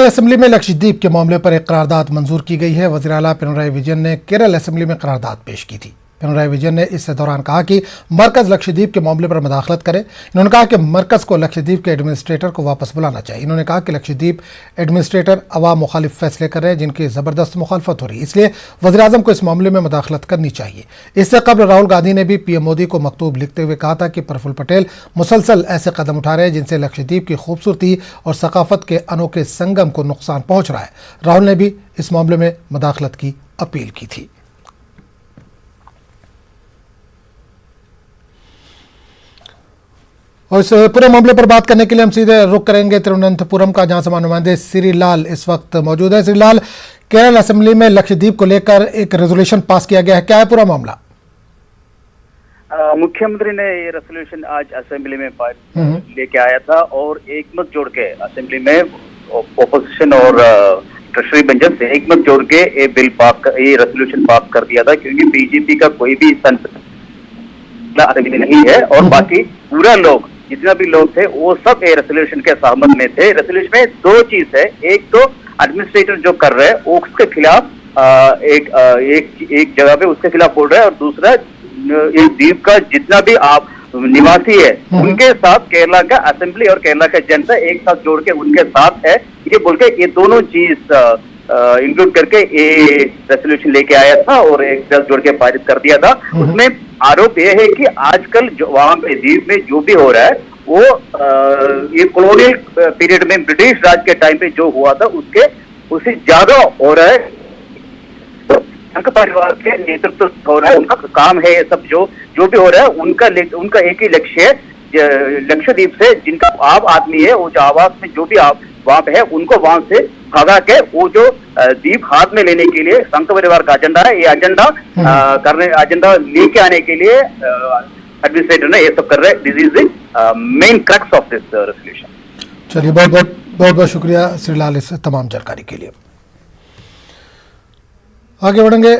Assembly में लक्षद्वीप के मामले पर एक करारदाद मंजूर की गई है। वज़ीर आला पिनराई विजयन ने केरल असेंबली में करारदाद पेश की थी। पिनराई विजयन ने इस दौरान कहा कि मरकज लक्षद्वीप के मामले पर मुदाखलत करे। इन्होंने कहा कि मरकज को लक्षद्वीप के एडमिनिस्ट्रेटर को वापस बुलाना चाहिए। इन्होंने कहा कि लक्षद्वीप एडमिनिस्ट्रेटर अवाम मुखालिफ फैसले कर रहे हैं जिनकी ज़बरदस्त मुखालफत हो रही है, इसलिए वज़ीर आज़म को इस मामले में मुदाखलत करनी चाहिए। इससे कबल राहुल गांधी ने भी पीएम मोदी को मकतूब लिखते हुए कहा था कि प्रफुल्ल पटेल मुसलसल ऐसे कदम उठा रहे हैं जिनसे लक्षद्वीप की खूबसूरती और सकाफत के अनोखे संगम को नुकसान पहुंच रहा है। राहुल ने भी इस मामले में मुदाखलत की अपील की थी। और इस पूरे मामले पर बात करने के लिए हम सीधे रुख करेंगे तिरुवनंतपुरम का, जहां से नुमाइंदे श्रीलाल इस वक्त मौजूद है। श्रीलाल, केरल असेंबली में लक्षद्वीप को लेकर एक रेजोल्यूशन पास किया गया है, क्या है पूरा मामला? मुख्यमंत्री ने ये रेजोल्यूशन आज असेंबली में लेके आया था और एकमत जोड़ के असेंबली में ओपोजिशन और ट्रेजरी बेंचेस से एकमत जोड़ के ये बिल ये रेजोल्यूशन पास कर दिया था, क्योंकि बीजेपी का कोई भी असेंबली नहीं है और बाकी पूरा लोग जितना भी लोग थे वो सब ये रेजोल्यूशन के सहमत में थे। रेजोल्यूशन में दो चीज है, एक तो एडमिनिस्ट्रेटर जो कर रहे हैं उसके खिलाफ एक जगह पे उसके खिलाफ बोल रहे हैं, और दूसरा इस द्वीप का जितना भी आप निवासी है उनके साथ केरला का असेंबली और केरला का जनता एक साथ जोड़ के उनके साथ है, ये बोल के ये दोनों चीज इंक्लूड करके ये रेजोल्यूशन लेके आया था और एक साथ जोड़ के पारित कर दिया था। उसमें आरोप यह है कि आजकल जो वहां पे द्वीप में जो भी हो रहा है वो ये कॉलोनियल पीरियड में ब्रिटिश राज के टाइम पे जो हुआ था उससे ज्यादा हो रहा है। संघ परिवार के नेतृत्व हो रहा है, उनका काम है, ये सब जो भी हो रहा है उनका एक ही लक्ष्य है, लक्षद्वीप से जिनका आम आदमी है वो जो आवास में जो भी वहां पे है उनको वहां से भगा के वो जो द्वीप हाथ में लेने के लिए संघ परिवार का एजेंडा है, ये एजेंडा लेके आने के लिए एडमिनिस्ट्रेटर ने ये सब कर रहे हैं। This is the main crux of this resolution. चलिए, बहुत बहुत शुक्रिया श्रीलाल इस तमाम जानकारी के लिए। आगे बढ़ेंगे।